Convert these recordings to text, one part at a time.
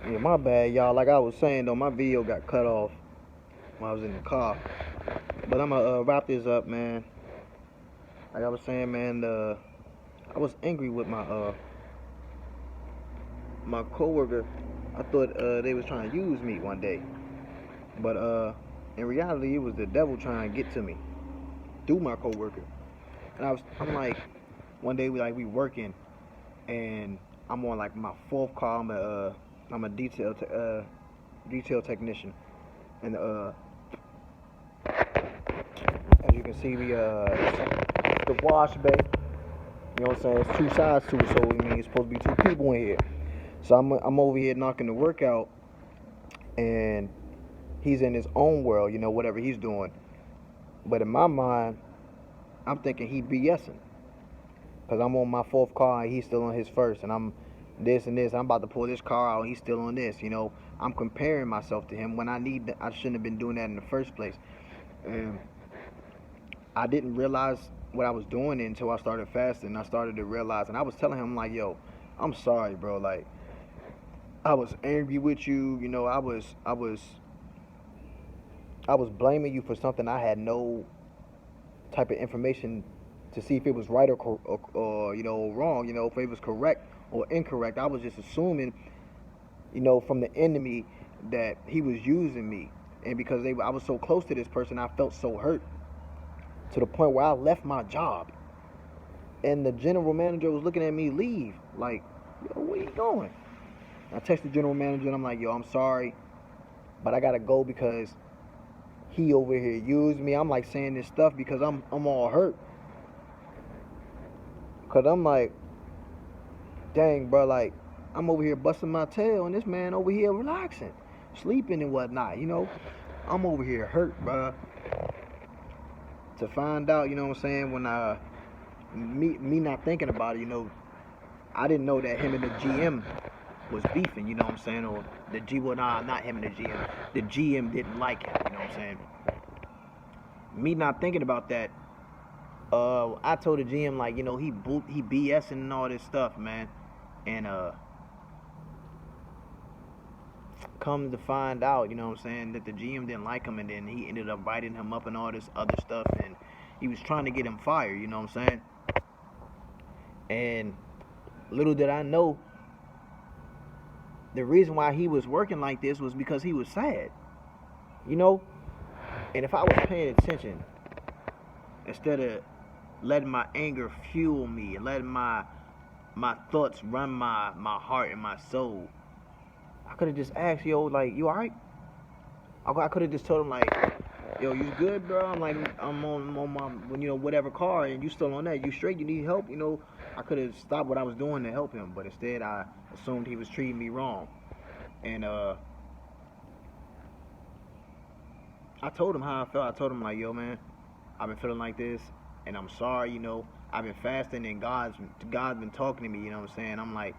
Yeah, my bad, y'all. Like I was saying though, my video got cut off when I was in the car. But I'm gonna wrap this up, man. Like I was saying, man, I was angry with my coworker. I thought they was trying to use me one day, but in reality, it was the devil trying to get to me through my coworker. And I'm like, one day we working, and I'm on like my fourth call. I'm a detail technician, and as you can see, it's the wash bay. You know what I'm saying? It's two sides to it, so I mean, it's supposed to be two people in here. So I'm over here knocking the work out, and he's in his own world, you know, whatever he's doing. But in my mind, I'm thinking he BSing, cause I'm on my fourth car and he's still on his first, and I'm this and this. I'm about to pull this car out, and he's still on this. You know, I'm comparing myself to him when I shouldn't have been doing that in the first place. And I didn't realize what I was doing until I started fasting. I started to realize, and I was telling him like, "Yo, I'm sorry, bro. Like, I was angry with you. You know, I was blaming you for something I had no type of information to see if it was right or you know wrong. You know, if it was correct or incorrect. I was just assuming, you know, from the enemy that he was using me, and because I was so close to this person, I felt so hurt to the point where I left my job, and the general manager was looking at me leave, like, yo, where you going? I texted the general manager and I'm like, yo, I'm sorry, but I gotta go because he over here used me. I'm like saying this stuff because I'm all hurt. Cause I'm like, dang, bro, like I'm over here busting my tail and this man over here relaxing, sleeping and whatnot. You know, I'm over here hurt, bro. To find out, you know what I'm saying, when me not thinking about it, you know, I didn't know that him and the GM was beefing, you know what I'm saying, or not him and the GM. The GM didn't like him, you know what I'm saying. Me not thinking about that, I told the GM like, you know, he BSing and all this stuff, man, and come to find out, you know what I'm saying, that the GM didn't like him, and then he ended up writing him up and all this other stuff, and he was trying to get him fired, you know what I'm saying. And little did I know, the reason why he was working like this was because he was sad, you know. And if I was paying attention, instead of letting my anger fuel me and letting my thoughts run my heart and my soul, I could have just asked, yo, like, you alright? I could have just told him like, yo, you good, bro? I'm like, I'm on my, you know, whatever car, and you still on that. You straight? You need help? You know, I could have stopped what I was doing to help him, but instead I assumed he was treating me wrong. And I told him how I felt. I told him like, yo, man, I've been feeling like this, and I'm sorry. You know, I've been fasting, and God's been talking to me. You know what I'm saying? I'm like,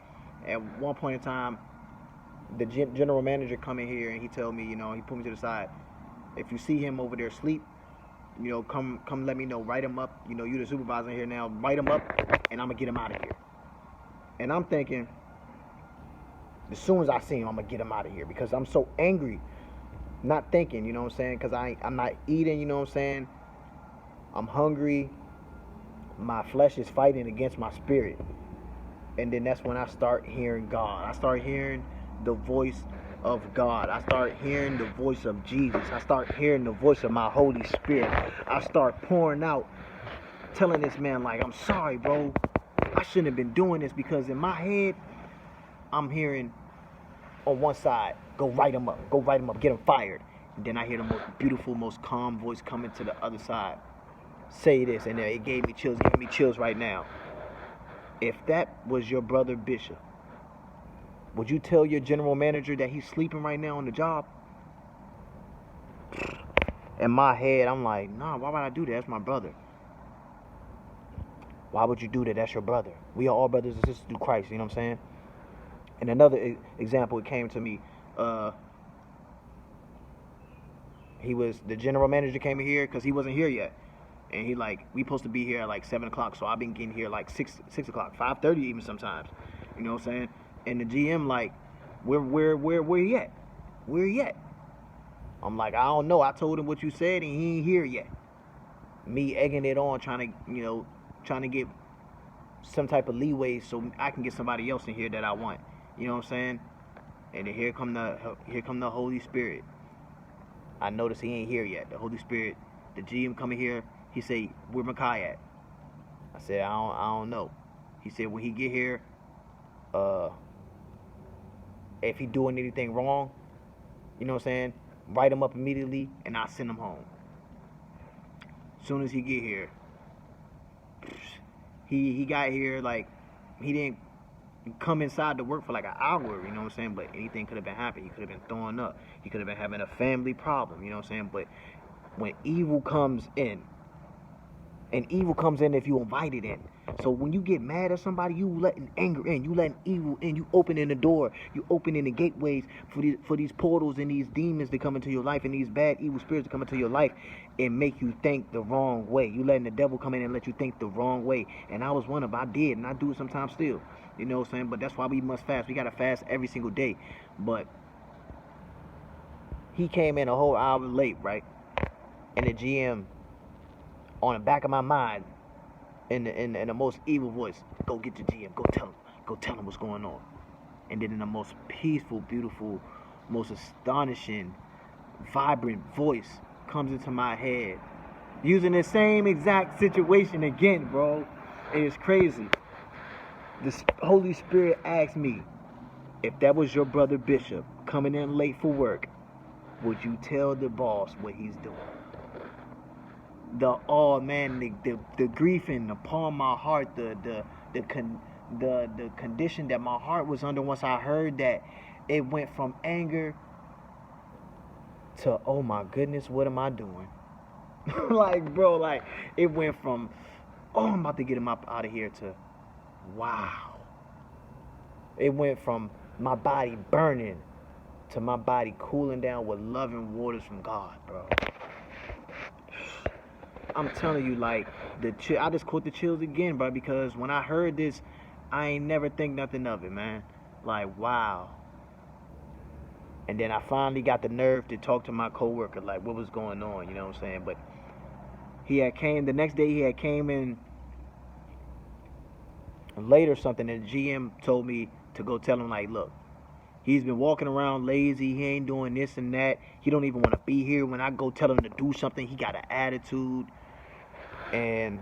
at one point in time, the general manager come in here and he tell me, you know, he put me to the side. If you see him over there asleep, you know, come let me know. Write him up. You know, you the supervisor here now. Write him up, and I'm gonna get him out of here. And I'm thinking, as soon as I see him, I'm gonna get him out of here because I'm so angry. Not thinking, you know what I'm saying? Because I'm not eating, you know what I'm saying? I'm hungry. My flesh is fighting against my spirit. And then that's when I start hearing God. I start hearing the voice of God. I start hearing the voice of Jesus. I start hearing the voice of my Holy Spirit. I start pouring out, telling this man like, I'm sorry, bro. I shouldn't have been doing this, because in my head, I'm hearing on one side, go write him up, get him fired. And then I hear the most beautiful, most calm voice coming to the other side. Say this, and it gave me chills, giving me chills right now. If that was your brother Bishop, would you tell your general manager that he's sleeping right now on the job? In my head, I'm like, nah, why would I do that? That's my brother. Why would you do that? That's your brother. We are all brothers and sisters through Christ, you know what I'm saying? And another example, it came to me, the general manager came in here because he wasn't here yet. And he like, we supposed to be here at like 7 o'clock, so I've been getting here like 6 o'clock, 5:30 even sometimes. You know what I'm saying? And the GM like, Where he at? Where he at? I'm like, I don't know. I told him what you said and he ain't here yet. Me egging it on, trying to get some type of leeway so I can get somebody else in here that I want. You know what I'm saying? And then here come the Holy Spirit. I noticed he ain't here yet. The Holy Spirit, the GM coming here, he say, where Makai at? I said, I don't know. He said, when he get here, if he doing anything wrong, you know what I'm saying, write him up immediately and I'll send him home. As soon as he get here, he got here, like, he didn't come inside to work for like an hour, you know what I'm saying? But anything could have been happening. He could have been throwing up. He could have been having a family problem, you know what I'm saying? But when evil comes in, and evil comes in if you invite it in. So when you get mad at somebody, you letting anger in, you letting evil in, you opening the door, you opening the gateways for these portals and these demons to come into your life and these bad evil spirits to come into your life and make you think the wrong way. You letting the devil come in and let you think the wrong way. And I was one of them. I did, and I do it sometimes still. You know what I'm saying? But that's why we must fast. We got to fast every single day. But he came in a whole hour late, right? And the GM, on the back of my mind, in the most evil voice, go get the GM, go tell him what's going on. And then in the most peaceful, beautiful, most astonishing, vibrant voice comes into my head, using the same exact situation again, bro. It is crazy. The Holy Spirit asked me, if that was your brother Bishop coming in late for work, would you tell the boss what he's doing? The griefing upon my heart, the condition that my heart was under once I heard that, it went from anger to, oh my goodness, what am I doing? Like, bro, like, it went from, oh, I'm about to get him up out of here, to, wow. It went from my body burning to my body cooling down with loving waters from God, bro. I'm telling you, like, I just caught the chills again, bro, because when I heard this, I ain't never think nothing of it, man. Like, wow. And then I finally got the nerve to talk to my coworker, like, what was going on, you know what I'm saying? But the next day he had came in late or something, and the GM told me to go tell him, like, look, he's been walking around lazy, he ain't doing this and that, he don't even want to be here. When I go tell him to do something, he got an attitude. And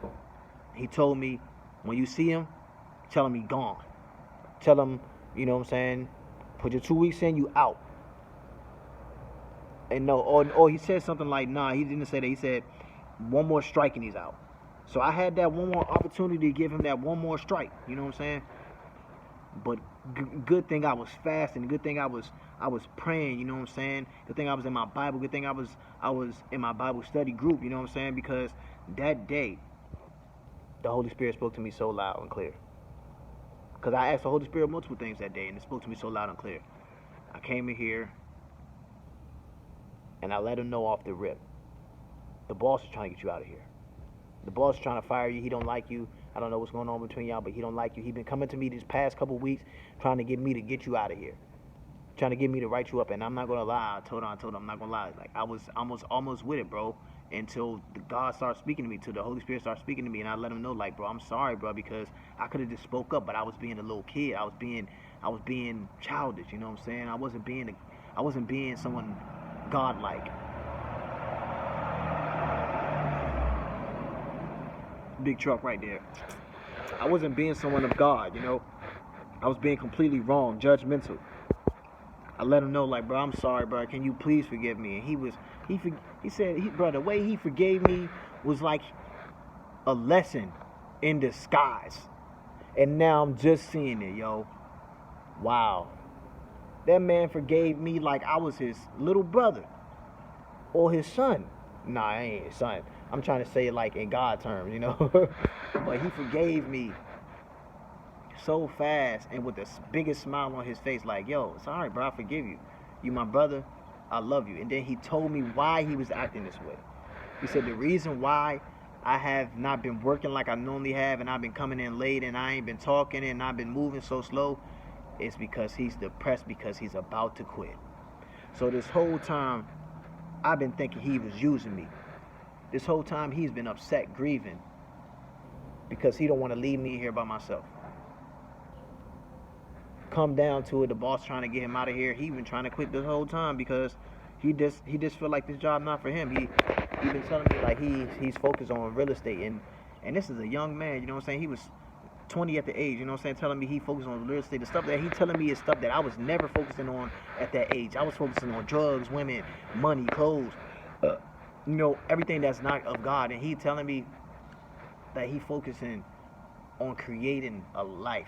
he told me, when you see him, tell him he gone. Tell him, you know what I'm saying, put your 2 weeks in, you out. And no, or he said something like, nah, he didn't say that. He said, one more strike and he's out. So I had that one more opportunity to give him that one more strike, you know what I'm saying? But good thing I was fasting, good thing I was praying, you know what I'm saying? Good thing I was in my Bible, good thing I was in my Bible study group, you know what I'm saying? Because that day, the Holy Spirit spoke to me so loud and clear. Because I asked the Holy Spirit multiple things that day, and it spoke to me so loud and clear. I came in here, and I let him know off the rip, the boss is trying to get you out of here. The boss is trying to fire you. He don't like you. I don't know what's going on between y'all, but he don't like you. He been coming to me these past couple weeks trying to get me to get you out of here. Trying to get me to write you up. And I'm not going to lie. I told him I'm not going to lie. Like, I was almost with it, bro. Until God started speaking to me, till the Holy Spirit started speaking to me. And I let him know, like, bro, I'm sorry, bro, because I could have just spoke up, but I was being a little kid. I was being childish, you know what I'm saying? I wasn't being someone godlike. Big truck right there. I wasn't being someone of God, you know. I was being completely wrong, judgmental. I let him know, like, bro, I'm sorry, bro. Can you please forgive me? And he said, bro, the way he forgave me was like a lesson in disguise. And now I'm just seeing it, yo. Wow. That man forgave me like I was his little brother or his son. Nah, I ain't his son. I'm trying to say it like in God terms, you know. But he forgave me so fast and with the biggest smile on his face, like, yo, it's all right, bro, I forgive you. You my brother, I love you. And then he told me why he was acting this way. He said the reason why I have not been working like I normally have, and I've been coming in late, and I ain't been talking, and I've been moving so slow, It's because he's depressed because he's about to quit. So this whole time, I've been thinking he was using me. This whole time, he's been upset, grieving, because he don't want to leave me here by myself. Come down to it, the boss trying to get him out of here. He been trying to quit this whole time because he just feel like this job not for him. He been telling me like he's focused on real estate, and this is a young man, you know what I'm saying? He was 20 at the age, you know what I'm saying, telling me he focused on real estate. The stuff that he telling me is stuff that I was never focusing on at that age. I was focusing on drugs, women, money, clothes, everything that's not of God. And he telling me that he focusing on creating a life.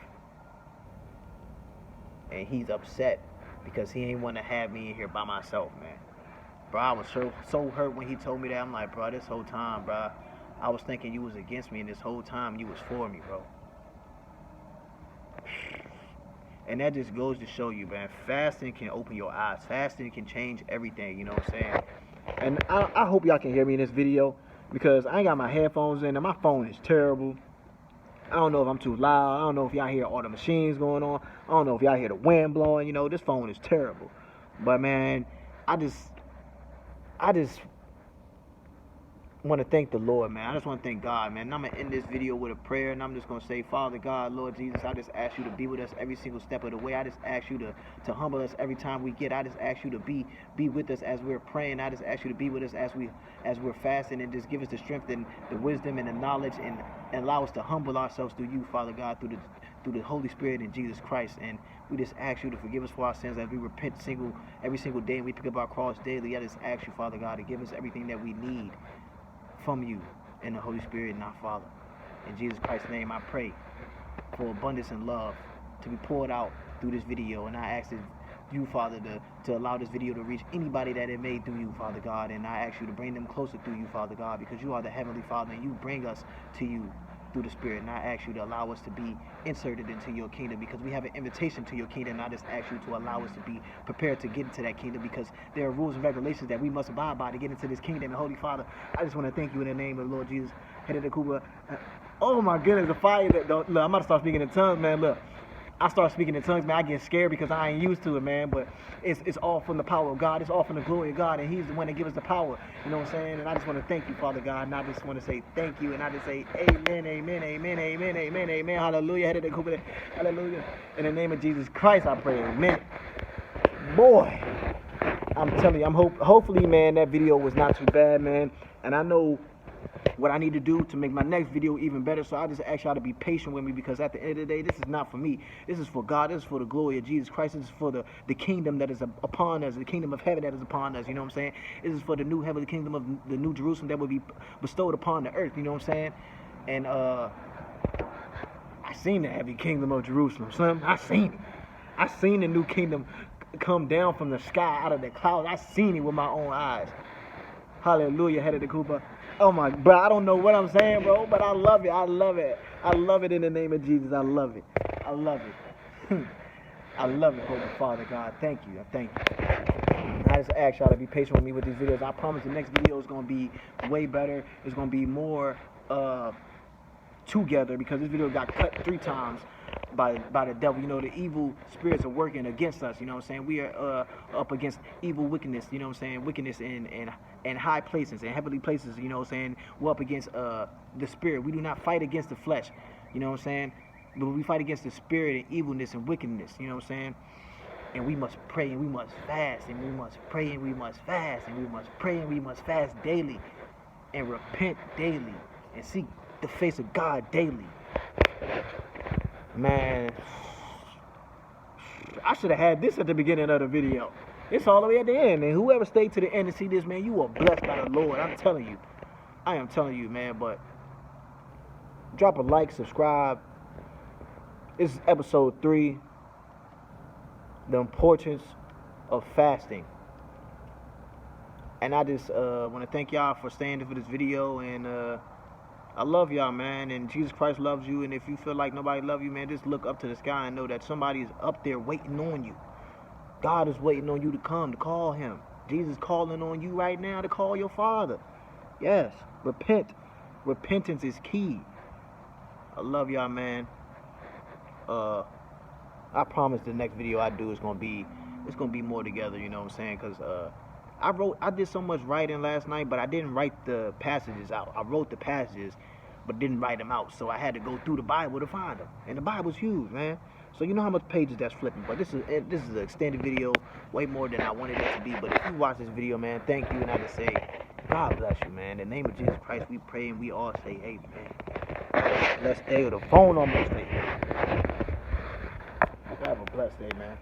And he's upset because he ain't want to have me in here by myself, man. Bro, I was so hurt when he told me that. I'm like, bro, this whole time, bro, I was thinking you was against me, and this whole time you was for me, bro. And that just goes to show you, man, fasting can open your eyes. Fasting can change everything, you know what I'm saying? And I hope y'all can hear me in this video because I ain't got my headphones in and my phone is terrible. I don't know if I'm too loud. I don't know if y'all hear all the machines going on. I don't know if y'all hear the wind blowing. This phone is terrible. But, man, I just want to thank the Lord, man. I just want to thank God, man. And I'm going to end this video with a prayer, and I'm just going to say, Father God, Lord Jesus, I just ask you to be with us every single step of the way. I just ask you to humble us every time we get. I just ask you to be with us as we're praying. I just ask you to be with us as we're fasting, and just give us the strength and the wisdom and the knowledge, and allow us to humble ourselves through you, Father God, through the Holy Spirit and Jesus Christ. And we just ask you to forgive us for our sins as we repent every single day and we pick up our cross daily. I just ask you, Father God, to give us everything that we need from you and the Holy Spirit and our Father. In Jesus Christ's name, I pray for abundance and love to be poured out through this video. And I ask you, Father, to allow this video to reach anybody that it may through you, Father God. And I ask you to bring them closer through you, Father God, because you are the Heavenly Father and you bring us to you through the Spirit. And I ask you to allow us to be inserted into your kingdom because we have an invitation to your kingdom. And I just ask you to allow us to be prepared to get into that kingdom because there are rules and regulations that we must abide by to get into this kingdom. And Holy Father, I just want to thank you in the name of the Lord Jesus. Oh my goodness, the fire that look, I'm about to start speaking in tongues, man. Look, I start speaking in tongues, man. I get scared because I ain't used to it, man. But it's all from the power of God. It's all from the glory of God. And he's the one that gives us the power. You know what I'm saying? And I just want to thank you, Father God. And I just want to say thank you. And I just say amen, amen, amen, amen, amen, amen. Hallelujah. Hallelujah. In the name of Jesus Christ, I pray. Amen. Boy, I'm telling you, hopefully, man, that video was not too bad, man. And I know what I need to do to make my next video even better. So I just ask y'all to be patient with me because at the end of the day, this is not for me. This is for God. This is for the glory of Jesus Christ. This is for the kingdom that is upon us, the kingdom of heaven that is upon us. You know what I'm saying? This is for the new heavenly kingdom of the new Jerusalem that will be bestowed upon the earth. You know what I'm saying? And I seen the heavy kingdom of Jerusalem, son. I seen it. I seen the new kingdom come down from the sky out of the clouds. I seen it with my own eyes. Hallelujah. Head of the Cooper. Oh my, bro, I don't know what I'm saying, bro, but I love it. I love it. I love it in the name of Jesus. I love it. I love it. I love it, Holy Father God. Thank you. Thank you. I just ask y'all to be patient with me with these videos. I promise the next video is going to be way better. It's going to be more together because this video got cut 3 times by the devil. You know, the evil spirits are working against us. You know what I'm saying? We are up against evil wickedness. You know what I'm saying? Wickedness in high places and heavenly places. You know what I'm saying? We're up against the spirit. We do not fight against the flesh. You know what I'm saying? But we fight against the spirit and evilness and wickedness. You know what I'm saying? And we must pray and we must fast and we must pray and we must fast and we must pray and we must fast daily and repent daily and seek the face of God daily. Man, I should have had this at the beginning of the video. It's all the way at the end. And whoever stayed to the end and see this, man, you are blessed by the Lord. I'm telling you. I am telling you, man. But drop a like, subscribe. This is episode 3. The importance of fasting. And I just want to thank y'all for staying for this video. And I love y'all, man, and Jesus Christ loves you, and if you feel like nobody loves you, man, just look up to the sky and know that somebody is up there waiting on you. God is waiting on you to come, to call him. Jesus is calling on you right now to call your Father. Yes, repent. Repentance is key. I love y'all, man. I promise the next video I do is gonna be more together. You know what I'm saying? Cause I did so much writing last night, but I didn't write the passages out. I wrote the passages, but didn't write them out. So I had to go through the Bible to find them, and the Bible's huge, man. So you know how much pages that's flipping. But this is an extended video, way more than I wanted it to be. But if you watch this video, man, thank you, and I just say, God bless you, man. In the name of Jesus Christ, we pray and we all say, amen. Blessed day, or the phone almost day. Have a blessed day, man.